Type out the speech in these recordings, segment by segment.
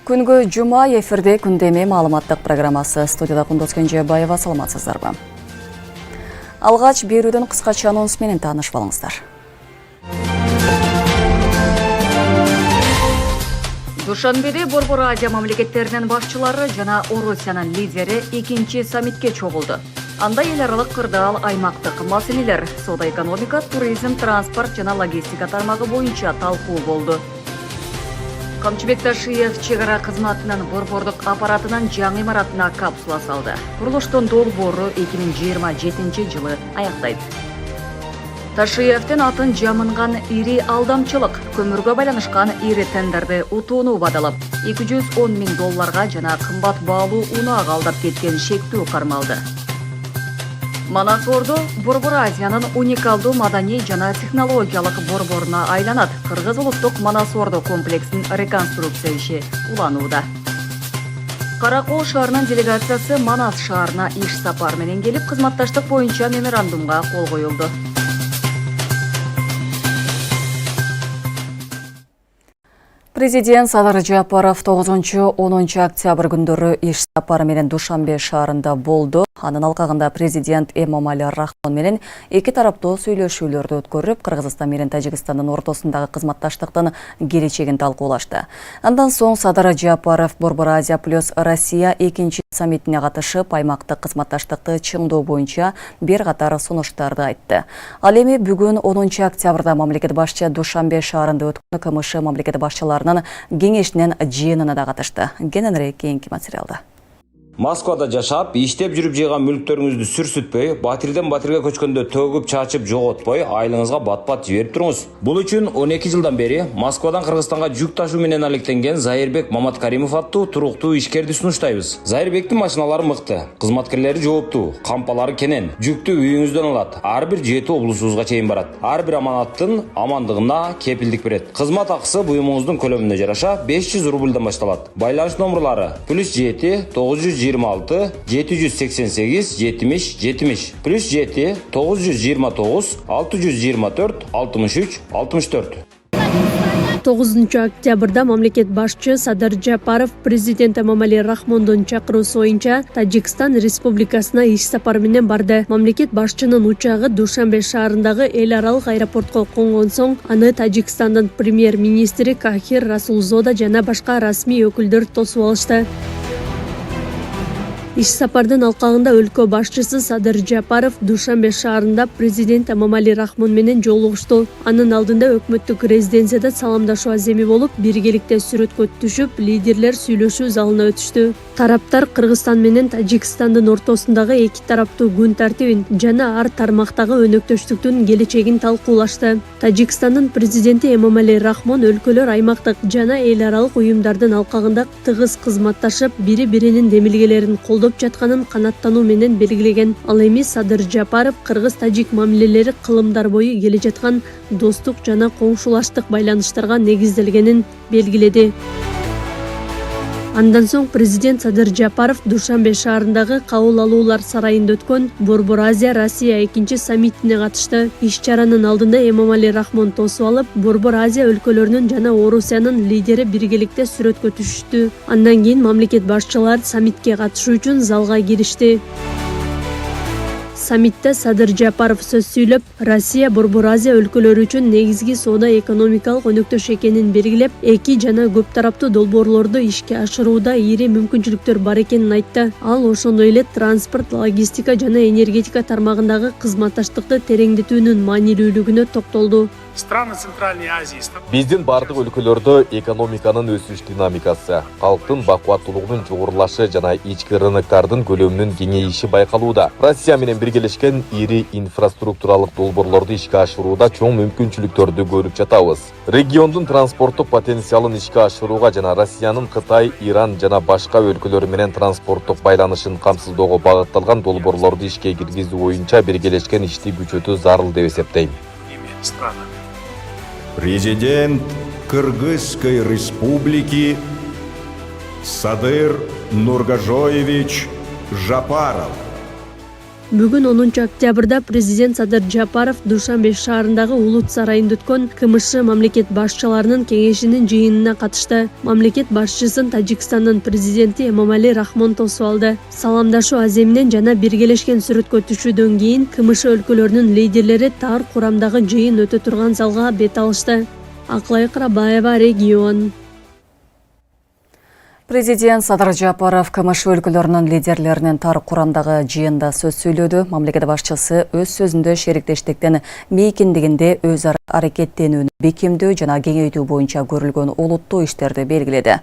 Күнгө жума эфирде күндөмө маалыматтык программасы. Студияда Кундуз Кенжебаева, саламатсыздарбы? Алгач берүүдөн кыскача анонс менен таанышып алыңыздар. Душанбеде Борбор Азия мамлекеттеринин башчылары жана Орусиянын лидери экинчи саммитке чогулду. Анда эл аралык кырдаал аймактык маселелер, соода-экономика, туризм, транспорт жана логистика тармагы боюнча талкуу болду. Камчыбек Ташиев чек ара кызматынын борбордук аппаратынын жаңы имаратына капсула салды. Курулуштун долбоору 2027 жылы аяктайт. Ташиевдин атын жамынган ири алдамчылык, көмүргө байланышкан ири тендерди утууну убадалап, $210 миң жана кымбат баалуу унаа алдап кеткен шектүү кармалды. Манас Орду Борбор Азиянын уникалдуу маданий жана технологиялык борборуна айланат. Кыргыз улуттук Манас Орду комплексин реконструкция иши уланууда. Каракол шаарынын делегациясы Манас шаарына иш сапар менен келип, кызматташтык боюнча меморандумга кол коюлду. Президент Садыр Жапаров 9-10 октябрь күндөрү иш сапары менен Душанбе шаарында болду. Анын алкагында президент Эмомали Рахмон менен эки тараптуу сүйлөшүүлөрдү өткөрүп, Кыргызстан менен Тажикстандын ортосундагы кызматташтыктын келечегин талкуулашты. Андан соң Садыр Жапаров Борбор Азия плюс Россия экинчи саммитине катышып, аймактык кызматташтыкты чыңдоо боюнча бир катар сунуштарды айтты. Ал эми бүгүн 10 октябрда мамлекет башчы Душанбе шаарында өткөн КМШ мамлекет башчыларынын кеңешинин жыйынына да катышты. Кененирээк кийинки материалда. Москвада жашап, иштеп жүрүп жыйган мүлктөрүңүздү сүрсүтпөй, батирден батирге көчкөндө төгүп чачып жоготпой, айлыңызга бат-бат жиберип туруңуз. Бул үчүн 12 жылдан бери Москвадан Кыргызстанга жүк ташуу менен алектенген Зайырбек Маматкаримов аттуу туруктуу ишкерди сунуштайбыз. Зайырбектин машиналары мыкты, кызматкерлери жооптуу, кампалары кенен, жүктү үйүңүздөн алат. Ар бир 7 облусубузга чейин барат. Ар бир аманаттын амандыгына кепилдик берет. Кызмат акысы буюмуңуздун көлөмүнө жараша 500 рубльдан башталат. Байланыш номерлары +7 926 788 70 70 +7 929 624 63 64. 9 октябрда мамлекет башчы Садыр Жапаров президент Эмомали Рахмондун чакыруусу боюнча Тажикстан Республикасына иш сапары менен барды. Мамлекет башчынын учагы Душанбе шаарындагы эл аралык аэропортко конгон соң, аны Тажикстандын премьер-министри Кахир Расулзода жана башка расмий өкүлдөр тосуп алышты. Иш сапардын алкагында өлкө башчысы Садыр Жапаров Душанбе шаарында президент Эмомали Рахмон менен жолугушту. Анын алдында өкмөттүк резиденцияда саламдашуу аземи болуп, биргеликте сүрөткө түшүп, лидерлер сүйлөшүү залына өтүштү. Тараптар Кыргызстан менен Тажикстандын ортосундагы эки тараптуу күн тартибин жана ар тармактагы өнөктөштүктүн келечегин талкуулашты. Тажикстандын президенти Эмомали Рахмон өлкөлөр аймактык жана эл аралык уюмдардын алкагында тыгыз кызматташып, бири-биринин демилгелерин колдоп жатканын канаттануу менен белгилеген. Ал эми Садыр Жапаров Кыргыз-Тажик мамилелери кылымдар бою келе жаткан достук жана коңшулаштык байланыштарга негизделгенин белгиледи. Андан соң президент Садыр Жапаров Душанбе шаарындагы кабыл алуулар сарайында өткөн Борбор Азия Россия экинчи саммитине катышты. Иш чаранын алдында Эмомали Рахмон тосуп алып, Борбор Азия өлкөлөрүнүн жана Орусиянын лидери биргеликте сүрөткө түшүштү. Андан кийин мамлекет башчылары саммитке катышуу үчүн залга киришти. Саммитте Садыр Жапаров сөз сүйлөп, Россия Борбор Азия өлкөлөрү үчүн негизги соода-экономикалык өнөктөш экенин белгилеп, эки жана көп тараптуу долбоорлорду ишке ашырууда ири мүмкүнчүлүктөр бар экенин айтты. Ал ошондой эле транспорт, логистика жана энергетика тармагындагы кызматташтыкты тереңдетүүнүн маанилүүлүгүнө токтолду. Биздин бардык өлкөлөрдө экономиканын өсүш динамикасы, калктын бакубаттуулугунун жогорулашы жана ички рыноктардын көлөмүнүн кеңейиши байкалууда. Россия менен биргелешкен ири инфраструктуралык долбоорлорду ишке ашырууда чоң мүмкүнчүлүктөрдү көрүп жатабыз. Региондун транспорттук потенциалын ишке ашырууга жана Россиянын Кытай, Иран жана башка өлкөлөр менен транспорттук байланышын камсыздоого багытталган долбоорлорду ишке киргизүү боюнча биргелешкен ишти күчөтүү зарыл деп эсептейм. Президент Кыргызской республики Садыр Нургажоевич Жапаров. Бүгүн 10 октябрда президент Садыр Жапаров Душанбе шаарындагы Улут сарайында өткөн КМШ мамлекет башчыларынын кеңешинин жыйынына катышты. Мамлекет башчысын Тажикстандын президенти Эмомали Рахмон тосуп алды. Саламдашуу аземинен жана биргелешкен сүрөткө түшүүдөн кийин КМШ өлкөлөрүнүн лидерлери тар курамдагы жыйын өтө турган залга бет алышты. Аклай Кырабаева, регион. Президент Садыр Жапаров КМШ өлкөлөрүнүн лидерлеринин тар курамдагы жыйында сөз сүйлөдү. Мамлекет башчысы өз сөзүндө шериктештиктин мейкиндигинде өз ара аракеттенүүнү бекемдөө жана кеңейтүү боюнча көрүлгөн олуттуу иштерди белгиледи.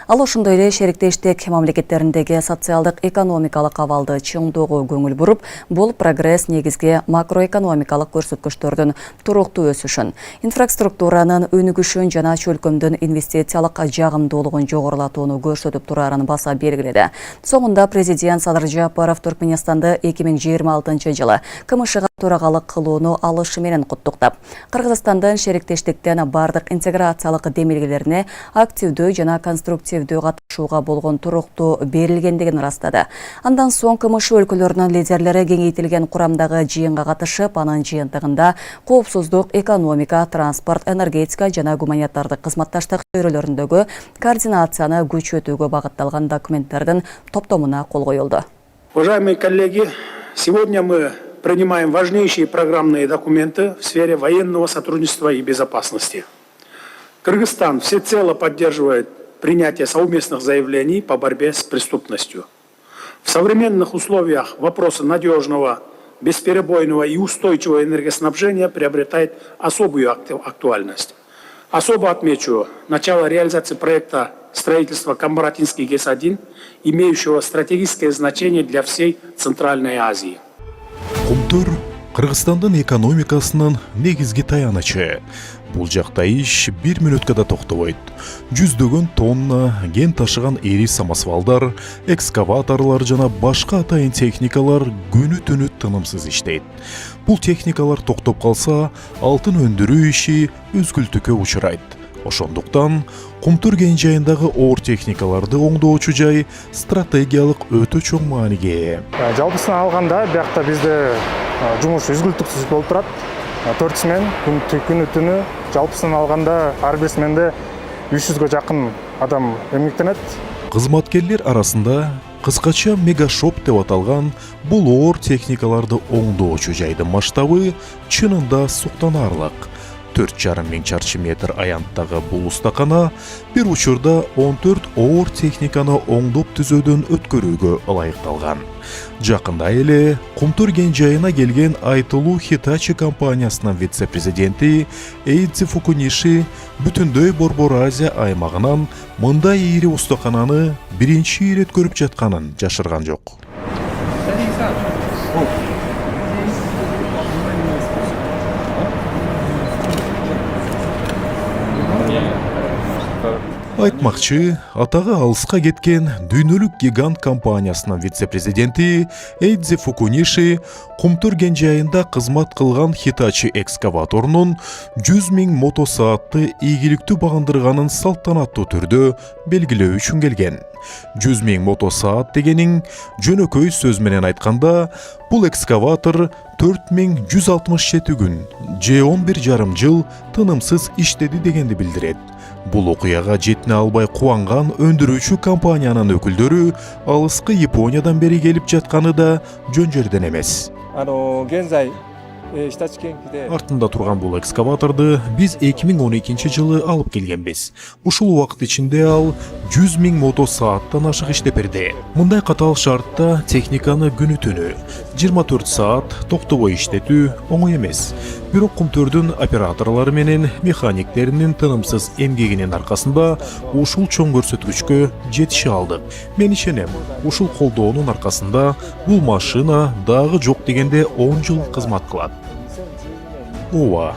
Ал ошондой эле шериктештик мамлекеттериндеги социалдык экономикалык абалды чыңдоого көңүл буруп, бул прогресс негизги макроэкономикалык көрсөткүчтөрдүн туруктуу өсүшүн, инфраструктуранын өнүгүшүн жана чөлкөмдүн инвестициялык жагымдуулугун жогорулатууну көрсөтүп турарын баса белгиледи. Соңунда президент Садыр Жапаров Түркменистанды 2026 жылы КМШга төрагалык кылууну алышы менен куттуктап, Кыргызстандын шериктештиктен бардык интеграциялык демилгелерине активдүү жана конструктивдүү катышууга болгон туруктуу берилгендигин ырастады. Андан соң КМШ өлкөлөрүнүн лидерлери кеңейтилген курамдагы жыйынга катышып, анын жыйынтыгында коопсуздук, экономика, транспорт, энергетика жана гуманитардык кызматташтык чөйрөлөрүндөгү координацияны күчөтүүгө багытталган документтердин топтомуна кол коюлду. Уважаемые коллеги, сегодня мы принимаем важнейшие программные документы в сфере военного сотрудничества и безопасности. Кыргызстан всецело поддерживает принятие совместных заявлений по борьбе с преступностью. В современных условиях вопросы надежного, бесперебойного и устойчивого энергоснабжения приобретает особую актуальность. Особо отмечу начало реализации проекта строительства Камбаратинский ГЭС-1, имеющего стратегическое значение для всей Центральной Азии. Кумтур Кыргызстандын экономикасынын негизги таянычы. Бул жакта иш 1 мүнөткө да токтобойт. Жүздөгөн тонна кен ташыган эри самосвалдар, экскаваторлор жана башка атайын техникалар күнү-түнү тынымсыз иштейт. Бул техникалар токтоп калса, алтын өндүрүү иши үзгүлтүккө учурайт. Ошондуктан Кумтур кен жайындагы оор техникаларды оңдоочу жай стратегиялык өтө чоң мааниге ээ. Жалпысына алганда, биякта бизде жумуш үзгүлтүксүз болуп турат. 4 смен күнү-түнү жалпысына алганда ар бир сменде 300гө жакын адам эмгектенет. Кызматкерлер арасында кыскача мегашоп деп аталган бул оор техникаларды оңдоочу жайдын масштабы чынында суктанаарлык. 4,5 мың чарчы метр аянттагы бул устакана бир учурда 14 оор техниканы оңдоп түзөөдөн өткөрүүгө ылайыкталган. Жакында эле Кумтур кен жайына келген айтылуу Hitachi компаниясынын вице-президенти Эйдзи Фукуниши бүтүндөй Борбор Азия аймагынан мындай ири устакананы биринчи ирет көрүп жатканын жашырган жок. Айтмакчы, атагы алыска кеткен дүйнөлүк гигант компаниясынын вице-президенти Эйдзи Фукуниши Кумтур кен жайында кызмат кылган Hitachi экскаваторунун 100 000 мотосаатты ийгиликтүү багындырганын салтанаттуу түрдө белгилөө үчүн келген. 100 000 мотосаат дегенин жөнөкөй сөз менен айтканда, бул экскаватор 4167 күн, же 11,5 жыл тынымсыз иштеди дегенди билдирет. Бул окуяга жетине албай кубанган өндүрүүчү компаниянын өкүлдөрү алыскы Япониядан бери келип жатканы да жөн жерден эмес. Артында турган бул экскаваторду биз 2012 жылы алып келгенбиз. Ушул убакыт ичинде ал 100 000 мотосааттан ашык иштеп берди. Мындай катаал шартта техниканы күнү-түнү 24 саат токтобой иштетүү оңой эмес. Бирок Кумтурдун операторлору менен механиктеринин тынымсыз эмгегинин аркасында ушул чоң көрсөткүчкө жетише алдык. Мен ишенем, ушул колдоонун аркасында бул машина дагы жок дегенде 10 жыл кызмат кылат. Ооба,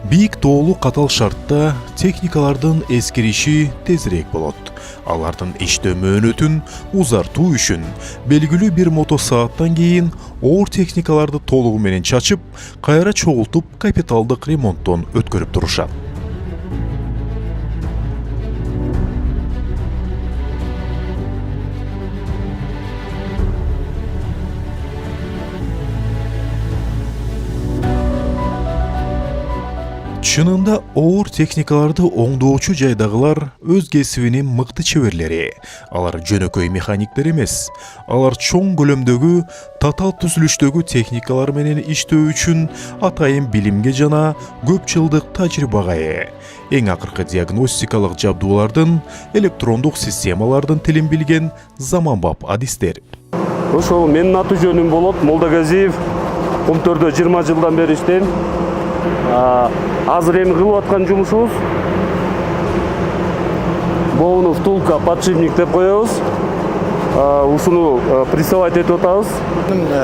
бийик тоолуу катаал шартта техникалардын эскириши тезирээк болот. Алардын иштөө мөөнөтүн узартуу үчүн белгилүү бир мотосааттан кийин оор техникаларды толугу менен чачып, кайра чогултуп капиталдык ремонттон өткөрүп турушат. Чынында оор техникаларды оңдоочу жайдагылар өз кесибинин мыкты чеберлери. Алар жөнөкөй механиктер эмес. Алар чоң көлөмдөгү, татаал түзүлүштөгү техникалар менен иштөө үчүн атайын билимге жана көп жылдык тажрыйбага ээ. Эң акыркы диагностикалык жабдуулардын, электрондук системалардын тилин билген заманбап адистер. Ошол менин аты жөнүм болот Молдогазиев. Кумтөрдө 20 жылдан бери иштейм. Азыр эми кылып аткан жумушубуз боуну втулка, подшипник деп коебуз. Ушуну прессовать этип атабыз.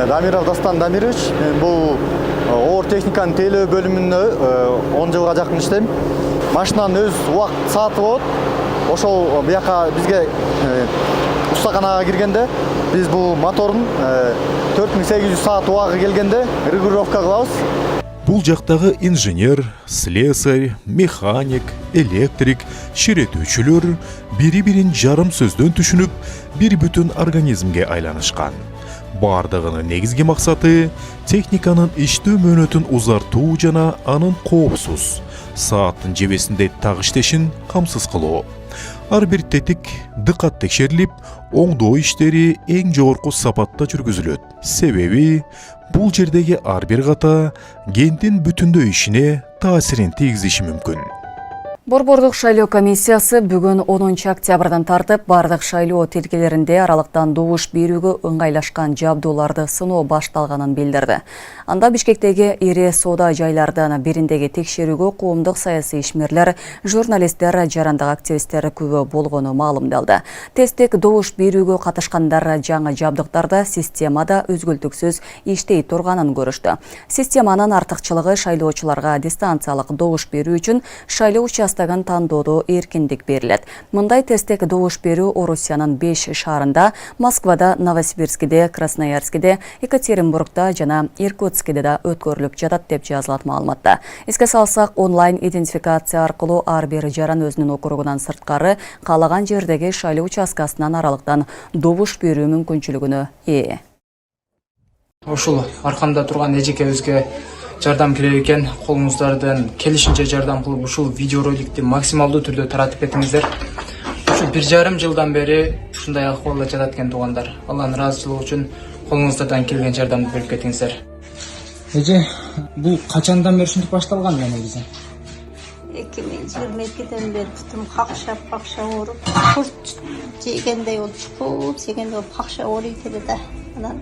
Дамиров Дастан Дамирович, бул оор техниканын тейлөө бөлүмүндө 10 жылга жакын иштейм. Машинанын өз убакыт сааты болот. Ошол бияка бизге устаканага киргенде биз бул мотордун 4800 саат убагы келгенде регулировка кылабыз. Бул жактагы инженер, слесарь, механик, электрик, ширетүүчүлөр бири-бирин жарым сөздөн түшүнүп, бир бүтүн организмге айланышкан. Бардыгынын негизги максаты техниканын иштөө мөөнөтүн узартуу жана анын коопсуз, сааттын жебесинде так иштешин камсыз кылуу. Ар бир тетик дыкат текшерилип, оңдоо иштери эң жогорку сапатта жүргүзүлөт. Себеби бул жердеги ар бир ката кенттин бүтүндөй ишине таасирин тийгизиши мүмкүн. Борбордук шайлоо комиссиясы бүгүн 10 октябрдан тартып бардык шайлоо тилкелеринде аралыктан добуш берүүгө ыңгайлашкан жабдууларды сыноо башталганын билдирди. Анда Бишкектеги ири соода жайлардан бириндеги текшерүүгө коомдук саясий ишмерлер, журналисттер, жарандык активисттер күбө болгону маалымдалды. Тесттик добуш берүүгө катышкандар жаңы жабдыктарда системада өзгөлтүксүз иштей турганын көрүштү. Системанын артыкчылыгы шайлоочуларга дистанциялык добуш берүү үчүн шайлоо участогун тандоодо эркиндик берилет. Мындай тесттик добуш берүү Орусиянын 5 шаарында, Москвада, Новосибирскиде, Красноярскиде, Екатеринбургда жана Иркутскиде да өткөрүлүп жатат деп жазылат маалыматта. Эске салсак, онлайн идентификация аркылуу ар бир жаран өзүнүн округунан сырткары каалаган жердеги шайлоо участкасынан аралыктан добуш берүү мүмкүнчүлүгүнө ээ. Ошол аркамда турган эжекебизге жардам керек экен. Колуңуздардан келишинче жардам кылып ушул видеороликти максималдуу түрдө таратып кетиңиздер. Ушу 1,5 жылдан бери ушундай акыбалда жатат экен туугандар. Алланын ыраазычылыгы үчүн колуңуздардан келген жардамды берип кетиңиздер. Эже, бул качандан бери ушинтип башталган негизи? 2022-ден бери бутум какшап ооруп, курт жегендей болуп, чукуп жегендей болуп какшап ооруйт эле да. Анан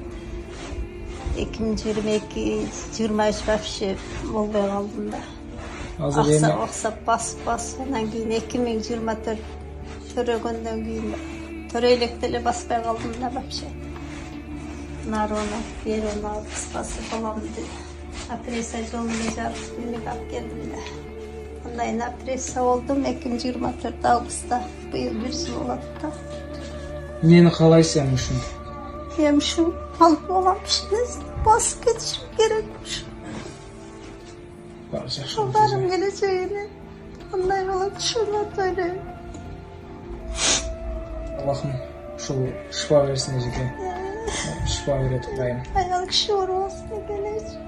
2022-23 вообще болбой калдым да. Азыр эми аксап басып, анан кийин 2024 төрөгөндөн кийин төрөйлөк деле баспай калдым да вообще. Нарона, берона, баспасы балам деп. Опрессия жолунда жарып эмнеге алып келдим да. Андан опрессия болдум 2024 августта. Быйыл 1 жыл болот да. эмнени каалайсың ушун? Hem şu alıp olamışsınız, basıp geçişim gerekmiş. Onların geleceğini anlaymalı düşünmek öyle. Allah'ım şu şifa versin Ecik'e. Şifa veretip Ayağlık şuur olsun geleceğim.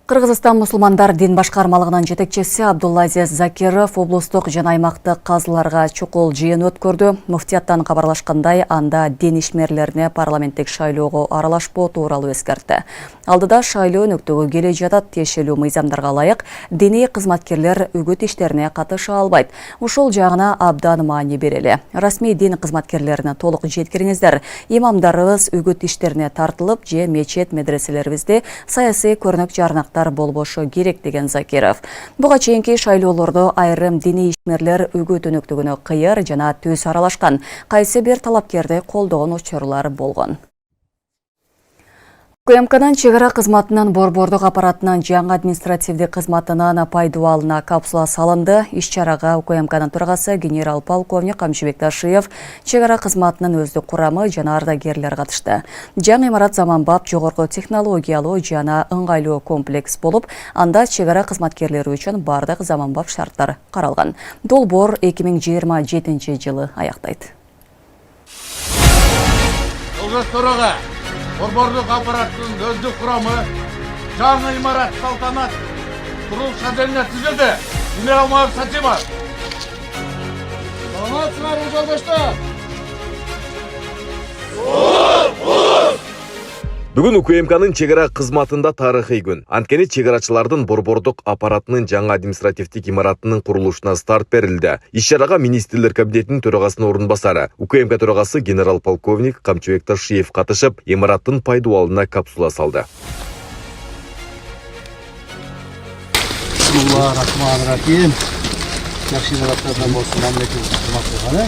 Кыргызстан мусулмандар дин башкармалыгынын жетекчиси Абдуллазиз Закиров облустук жана аймактык казыларга чукул жыйын өткөрдү. Муфтияттан кабарлашкандай, анда дин ишмерлерине парламенттик шайлоого аралашпоо тууралуу эскертти. Алдыда шайлоо өнөктөгү келе жатат, тиешелүү мыйзамдарга ылайык диний кызматкерлер үгүт иштерине катыша албайт. Ушул жагына абдан маани берели. Расмий дин кызматкерлерине толук жеткириңиздер. Имамдарыбыз үгүт иштерине тартылып, же мечет медреселерибизде саясий көрүнөк жарнактар болбошу керек деген Закиров. Буга чейинки шайлоолордо айрым диний ишмерлер үгүт өнөктүгүнө кыйыр жана түз аралашкан, кайсы бир талапкерди колдогон учурлар болгон. УКМКнын чегара кызматынын борбордук аппаратынын жаңы административдик кызматынын пайдубалына капсула салынды. Иш-чарага УКМКнын төрагасы генерал-полковник Камчыбек Ташиев, чегара кызматынын өздүк курамы жана ардагерлер катышты. Жаңы имарат заманбап жогорку технологиялуу жана ыңгайлуу комплекс болуп, анда чегара кызматкерлери үчүн бардык заманбап шарттар каралган. Долбоор 2027 жылы аяктайт. Борбордук аппараттын өздүк курамы жаңы имарат салтанат Kuruluş kaderine düzüldü. General Muharrem Saçıma. Salamatçılar yoldaşlar. Бүгүн УКМКнын чегара кызматында тарыхый күн. Анткени чегарачылардын борбордук аппаратынын жаңы административдик имаратынын курулушуна старт берилди. Иш-чарага министрлер кабинетинин төрагасынын орун басары, УКМК төрагасы генерал-полковник Камчыбек Ташиев катышып, имараттын пайдубалына капсула салды. Bismillahirrahmanirrahim. Yaxshi imorotlardan bo'lsin, mamlakat xizmat qilgani.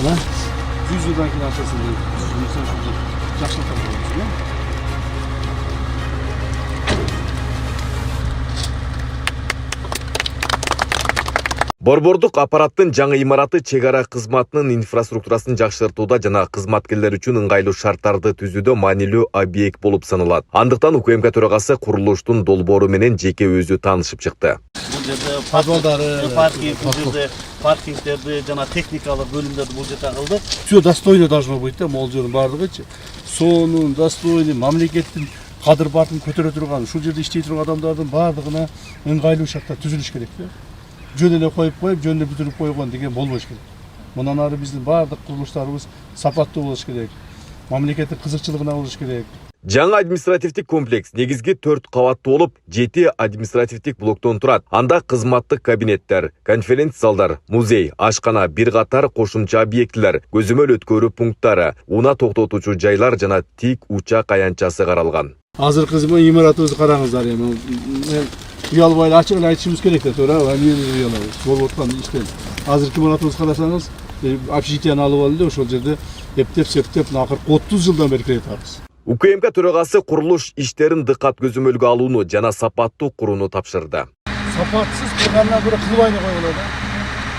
Mana 100 yildan keyin asosida yaxshilik qilamiz. Борбордук аппараттын жаңы имараты чегара кызматынын инфраструктурасын жакшыртууда жана кызматкерлер үчүн ыңгайлуу шарттарды түзүүдө маанилүү объект болуп саналат. Андыктан УКМК төрагасы курулуштун долбоору менен жеке өзү таанышып чыкты. Бул жерде паркингтерди жана техникалык бөлүмдөрдү бул жерде кылдык. Все достойно должно быть да, могул жердин баардыгычы. Сонун, достойный, мамлекеттин кадыр бартын көтөрө турган, ушул жерде иштей турган адамдардын баардыгына ыңгайлуу шарттар түзүлүш керек да. Жөн эле коюп жөн эле бүтүрүп койгон деген болбош керек. Мындан ары биздин баардык курулуштарыбыз сапаттуу болуш керек. Мамлекеттин кызыкчылыгына болуш керек. Жаңы административдик комплекс негизги 4 кабаттуу болуп, 7 административдик блоктон турат. Анда кызматтык кабинеттер, конференц залдар, музей, ашкана, бир катар кошумча объектилер, көзөмөл өткөрүү пункттары, унаа токтотуучу жайлар жана тик учак аянтчасы каралган. Азыркы имаратыбызды караңыздар эми. Уялбай ачык эле айтышыбыз керек да, туура, эмне уялабыз. Болуп аткан иштен. Азыркы имаратыбызды карасаңыз, общежитияны алып алды, ошол жерде эптеп-септеп акыркы 30 жылдан бери киретабыз. УКМК төрагасы курулуш иштерин дыккат көзөмөлгө алууну жана сапаттуу курууну тапшырды. Сапатсыз кылгандан көрө кылбайны койгула да.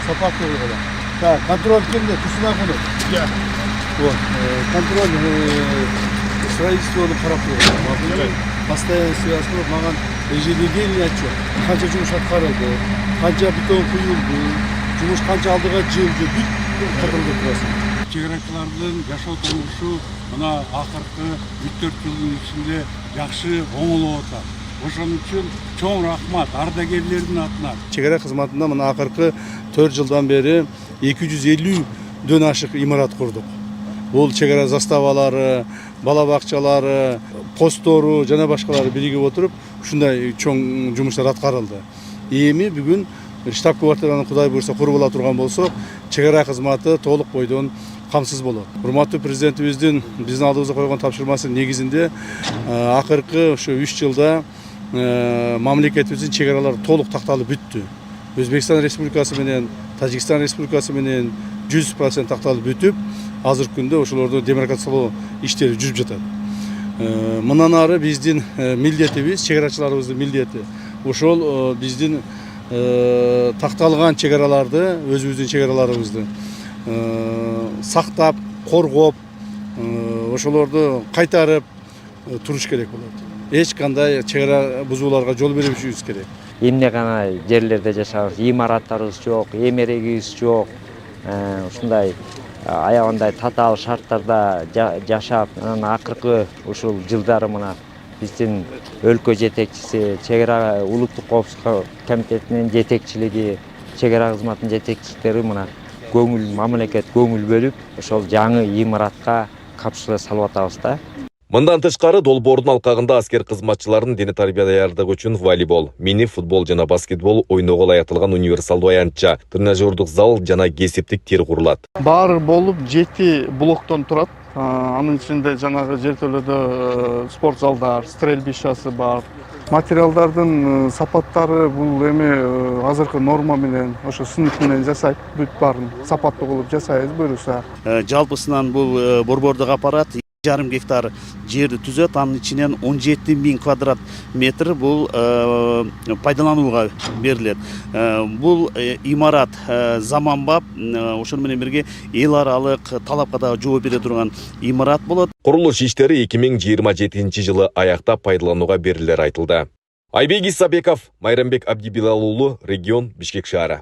Сапаттуу койгула. Так, контроль кимде? Тусуна куну. Вот, контроль строительствону карап турат. Постоянно связь кылып, маган ежедневный отчет. Канча жумуш аткарылды, канча бетон куюлду, жумуш канча алдыга жылды, бүт катылды турасың. Чегарачылардын жашоо турмушу мына акыркы 3-4 жылдын ичинде жакшы оңолуп атат. Ошон үчүн чоң рахмат ардагерлердин атынан. Чегара кызматында мына акыркы 4 жылдан бери 250дөн ашык имарат курдук. Бул чегара заставалары, бала бакчалары, постору жана башкалары биригип отуруп, ушундай чоң жумуштар аткарылды. Эми бүгүн штаб-квартираны Кудай буйрса куруп ала турган болсок, чегара кызматы толук бойдон камсыз болот. Урматтуу президентибиздин биздин алдыбызга койгон тапшырмасы негизинде акыркы ошо 3 жылда мамлекетибиздин чегаралары толук такталып бүттү. Өзбекстан Республикасы менен, Тажикстан Республикасы менен 100% такталып бүтүп, азыркы күндө ошолорду демаркациялоо иштери жүрүп жатат. Мындан ары биздин милдетибиз, чегарачыларыбыздын милдети ошол биздин такталган чегараларды, өзүбүздүн чегараларыбызды сактап, коргоп, ошолорду кайтарып туруш керек болот. Эч кандай чегара бузууларга жол бербешибиз керек. Эмне гана жерлерде жашабыз, имараттарыбыз жок, эмерегибиз жок. Ушундай аягындай татаал шарттарда жашап, акыркы ушул жылдары мына биздин өлкө жетекчиси, чегара улуттук коопсуздук комитетинин жетекчилиги, чегара кызматынын жетекчиликтери мына мамлекет көңүл бөлүп, ошол жаңы имаратка капсула салып атабыз да. Мындан тышкары долбоордун алкагында аскер кызматчылардын дене тарбия даярдыгы үчүн волейбол, мини футбол жана баскетбол ойногу ылайыкталган универсалдуу аянтча, тренажердук зал жана кесиптик тир курулат. Баары болуп 7 блоктон турат. Анын ичинде жанагы жертөлөдө спорт залдар, стрельбищасы бар. Материалдардын сапаттары бул эми азыркы норма менен, ошо сынык менен жасайт, бүт баарын сапаттуу кылып жасайбыз буюрса. Жалпысынан бул борбордук аппарат 1,5 гектар жерди түзөт, анын ичинен 17.000 квадрат метр бул пайдаланууга берилет. Бул имарат заманбап, ошону менен бирге эл аралык талапка да жооп бере турган имарат болот. Курулуш иштери 2027 жылы аяктап пайдаланууга берилери айтылды. Айбек Исабеков, Майрамбек Абдибилал уулу, регион Бишкек шаары.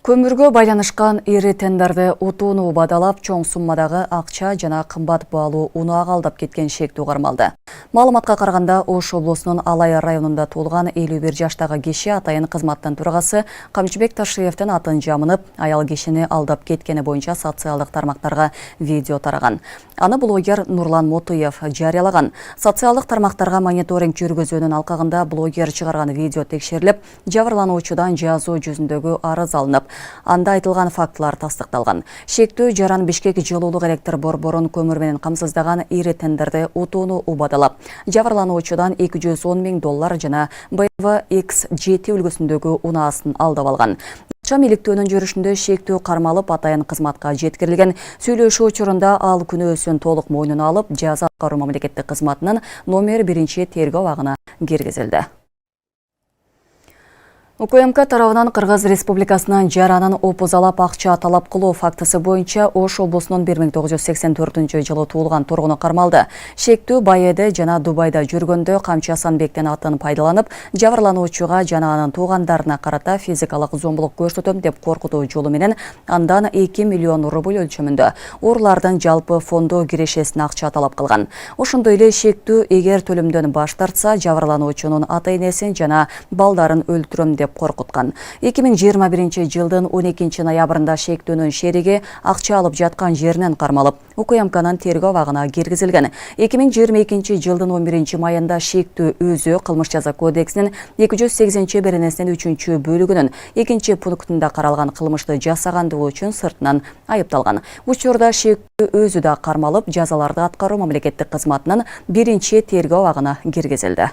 Көмүргө байланышкан ири тендерди утууну бадалап, чоң суммадагы акча жана кымбат баалуу уну алдап кеткен шектүү кармалды. Маалыматка караганда, Ош облусунун Алай районунда туулган 51 жаштагы киши атайын кызматтын тургасы Камчыбек Ташиевдин атын жамынып, аял кишини алдап кеткени боюнча социалдык тармактарга видео тараган. Аны блогер Нурлан Мотуев жарыялаган. Социалдык тармактарга мониторинг жүргүзүүнүн алкагында блогер чыгарган видео текшерилип, жабырлануучудан жазуу жүзүндөгү арыз алынып, анда айтылган фактылар тастыкталган. Шектүү жаран Бишкек жылуулук электр борборун көмүр менен камсыздаган ири тендерди утууну убадалап, жабырлануучудан $210 000 жана BMW X7 үлгүсүндөгү унаасын алдап алган. Акча иликтөөнүн жүрүшүндө шектүү кармалып, атайын кызматка жеткирилген. Сүйлөшүү учурунда ал күнөөсүн толук мойнуна алып, жаза аткаруу мамлекеттик кызматынын номер 1 тергөө абагына киргизилди. УКМК тарабынан Кыргыз Республикасынын жаранын опузалап акча талап кылуу фактысы боюнча Ош облусунун 1984 жылы туулган тургуну кармалды. Шектүү Байеде жана Дубайда жүргөндө Камчы Асанбектин атын пайдаланып, жабырлануучуга жана анын туугандарына карата физикалык зомбулук көрсөтөм деп коркутуу жолу менен андан 2 миллион рубль өлчөмүндө урлардын жалпы фонду кирешесине акча талап кылган. Ошондой эле шектүү эгер төлөмдөн баш тартса, жабырлануучунун ата-энесин жана балдарын өлтүрөм деп коркуткан. 2021 жылдын 12 ноябрында шектүүнүн шериги акча алып жаткан жеринен кармалып, УКМКнын тергөө абагына киргизилген. 2022 жылдын 11 майында шектүү өзү кылмыш жаза кодексинин 208 беренесинин 3 бөлүгүнүн 2 пунктунда каралган кылмышты жасагандыгы үчүн сыртынан айыпталган. Учурда шектүү өзү да кармалып, жазаларды аткаруу мамлекеттик кызматынын 1 тергөө абагына киргизилди.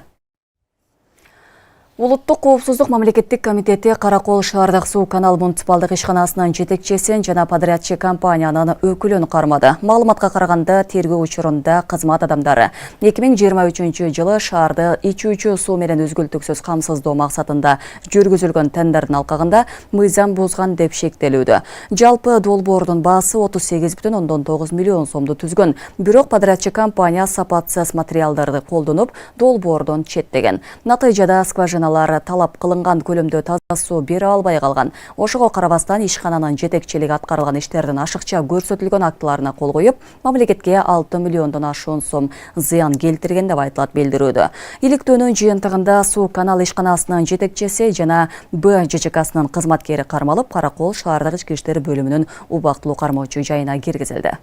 Улуттук коопсуздук мамлекеттик комитети Каракол шаардык суу канал муниципалдык ишканасынын жетекчисин жана подрядчы компаниянын өкүлүн кармады. Маалыматка караганда, тергөө учурунда кызмат адамдары 2023 жылы шаарды ичүүчү суу менен үзгүлтүксүз камсыздоо максатында жүргүзүлгөн тендердин алкагында мыйзам бузган деп шектелүүдө. Жалпы долбоордун баасы 38,9 миллион сомду түзгөн. Бирок подрядчы компания сапатсыз материалдарды колдонуп, долбоордон четтеген. Натыйжада скважиналар талап кылынган көлөмдө таза суу бере албай калган. Ошого карабастан ишкананын жетекчилиги аткарылган иштердин ашыкча көрсөтүлгөн актыларына кол коюп, мамлекетке 6 миллиондон ашуун сом зыян келтирген деп айтылат билдирүүдө. Иликтөөнүн жыйынтыгында суу канал ишканасынын жетекчиси жана Б ЖЧКсынын кызматкери кармалып, Каракол шаардык ички иштер бөлүмүнүн убактылуу кармоочу жайына киргизилди.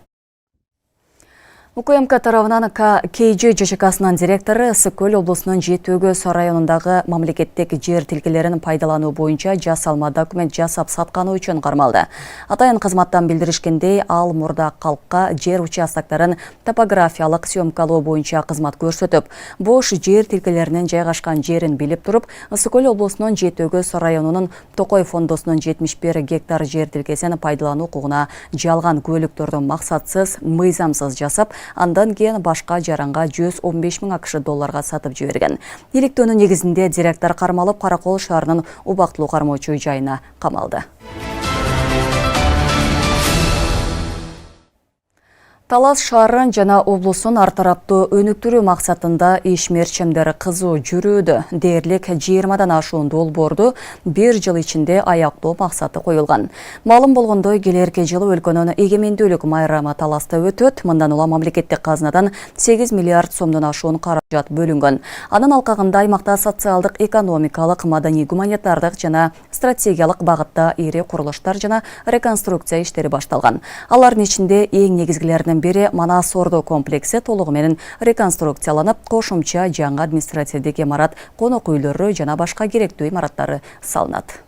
УКМК тарабынан КЖ ЖЧКсынын директору Ысык-Көл облусунун Жети-Өгөз районундагы мамлекеттик жер тилкелерин пайдалануу боюнча жасалма документ жасап сатканы үчүн кармалды. Атайын кызматтан билдиришкендей, ал мурда калкка жер участоктарын топографиялык съемкалоо боюнча кызмат көрсөтүп, бош жер тилкелеринин жайгашкан жерин билип туруп, Ысык-Көл облусунун Жети-Өгөз районунун Токой фондосунун 71 гектар жер тилкесин пайдалануу укугуна жалган көлүктөрдү максатсыз, мыйзамсыз жасап, андан кийин башка жаранга $115 000 сатып жиберген. Иликтөөнүн негизинде директор кармалып, Каракол шаарынын убактылуу кармоочу жайына камалды. Талас шаарын жана облусун ар тараптуу өнүктүрүү максатында ишмерчимдер кызуу жүрүүдө. Дээрлик 20дан ашуун долбоорду 1 жыл ичинде аяктоо максаты коюлган. Маалым болгондой, келерки жылы өлкөнүн эгемендүүлүк майрамы Таласта өтөт. Мындан улам мамлекеттик казынадан 8 миллиард сомдон ашуун каражат бөлүнгөн. Анын алкагында аймакта социалдык, экономикалык, маданий, гуманитардык жана стратегиялык багытта ири курулуштар жана реконструкция иштери башталган. Алардын ичинде эң негизгилеринин бири Манас Ордо комплекси толугу менен реконструкцияланып, кошумча жаңы административдик имарат, конок үйлөрү жана башка керектүү имараттары салынат.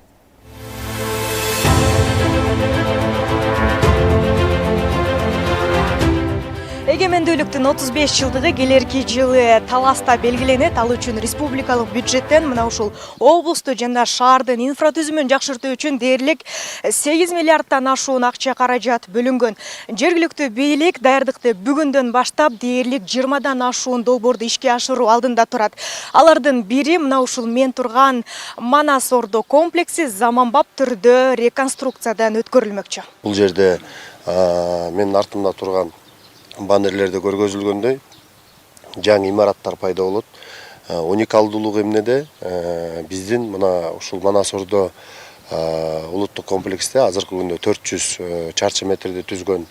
Эгемендүүлүктүн 35 жылдыгы келерки жылы Таласта белгиленет. Ал үчүн республикалык бюджеттен мына ушул облусту жана шаардын инфратүзүмүн жакшыртуу үчүн дээрлик 8 миллиардтан ашуун акча каражат бөлүнгөн. Жергиликтүү бийлик даярдыкты бүгүндөн баштап дээрлик 20дан ашуун долбоорду ишке ашыруу алдында турат. Алардын бири мына ушул мен турган Манас Ордо комплекси заманбап түрдө реконструкциядан өткөрүлмөкчү. Бул жерде менин артымда турган баннерлерде көргөзүлгөндөй жаңы имараттар пайда болот. Уникалдуулугу эмнеде? Биздин мына ушул Манас Ордо улуттук комплексте азыркы күндө 400 чарчы метрди түзгөн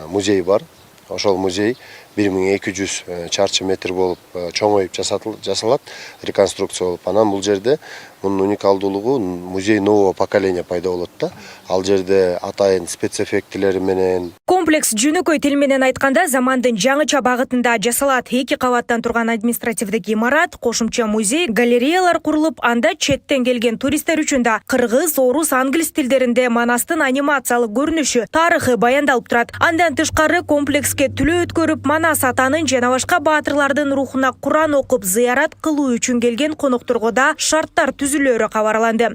музей бар. Ошол музей 1200 чарчы метр болуп чоңоюп жасалат, реконструкция болуп. Анан бул жерде мунун уникалдуулугу музей нового поколения пайда болот да. Ал жерде атайын спецэффектилери менен. Комплекс жөнөкөй тил менен айтканда замандын жаңыча багытында жасалат. 2 кабаттан турган административдик имарат, кошумча музей, галереялар курулуп, анда четтен келген туристтер үчүн да кыргыз, орус, англис тилдеринде Манастын анимациялык көрүнүшү, тарыхы баяндалып турат. Андан тышкары комплекске түлөө өткөрүп, Манас атанын жана башка баатырлардын рухуна Куран окуп, зыярат кылуу үчүн келген конокторго да шарттар түзүлөрү кабарланды.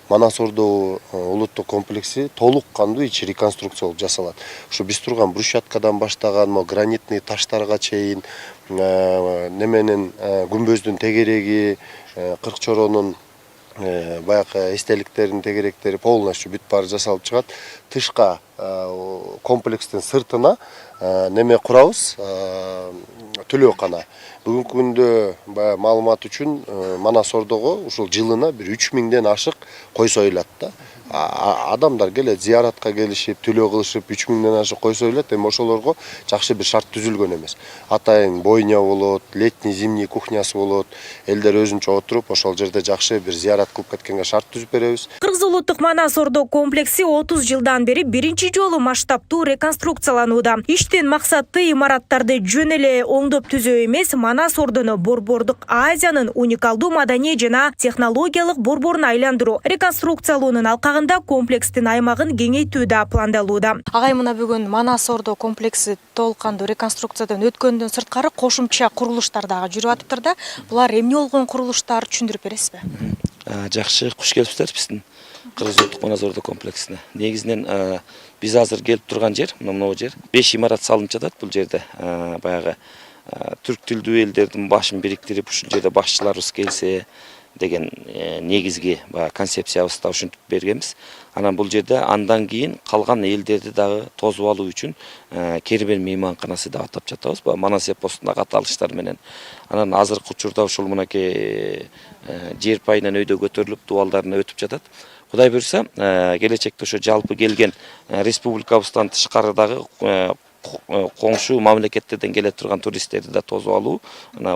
Манас Ордо улуттук комплекси толук кандуу ичи реконструкция болуп жасалат. Ушу биз турган брусчаткадан баштаган гранитный таштарга чейин, неменин күмбөздүн тегереги, Кыркчоронун баягы эстеликтердин тегеректери полностью бүт баары жасалып чыгат. Тышка комплекстин сыртына неме курабыз, төлөөкана. Бүгүнкү күндө маалымат үчүн Манас Ордого ушул жылына бир 3000ден ашык кой союлат да. Адамдар келет, зияратка келишип, төлөө кылышып, 3000ден ашык кой союлат. Эми ошолорго жакшы бир шарт түзүлгөн эмес. Атайын бойня болот, летний, зимний кухнясы болот. Элдер өзүнчө отуруп, ошол жерде жакшы бир зиярат кылып кеткенге шарт түзүп беребиз. Кыргыз улуттук Манас Ордо комплекси 30 жылдан бери биринчи жолу масштабтуу реконструкцияланууда. Иштин максаты имараттарды жөн эле оңдоп түзөө эмес, Манас Ордону Борбордук Азиянын уникалдуу маданий жана технологиялык борборуна айландыруу. Реконструкциялоонун алкагында комплекстин аймагын кеңейтүү да пландалууда. Агай, мына бүгүн Манас Ордо комплекси толук кандуу реконструкциядан өткөндөн сырткары кошумча курулуштар дагы жүрүп атыптыр да. Булар эмне болгон курулуштар, түшүндүрүп бересизби? Жакшы, куш келипсиздер биздин Кыргыз улуттук Манас Ордо комплексине. Негизинен биз азыр келип турган жер, мына жер 5 имарат салынып жатат бул жерде. Баягы түрк тилдүү элдердин башын бириктирип, ушул жерде башчыларыбыз келсе деген негизги концепциябызды ушинтип бергенбиз. Анан бул жерде андан кийин калган элдерди дагы тосуп алуу үчүн Кербен мейманканасы деп атап жатабыз. Манас эпосундагы аталыштар менен. Анан азыркы учурда ушул мынакей жер пайынан өйдө көтөрүлүп, дубалдарына өтүп жатат. Кудай буйрса, келечекте ошо жалпы келген республикабыздан тышкарыдагы коңшу мамлекеттерден келе турган туристтерди да тосуп алуу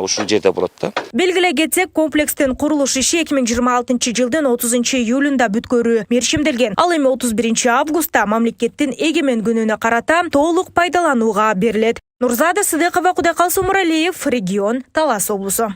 ушул жерде болот да. Белгилей кетсек, комплекстин курулуш иши 2026 жылдын 30 июлунда бүткөрүү мерчимделген. Ал эми 31 августта мамлекеттин эгемен күнүнө карата толук пайдаланууга берилет. Нурзада Сыдыкова, Кудайкалыс Умуралиев, регион, Талас облусу.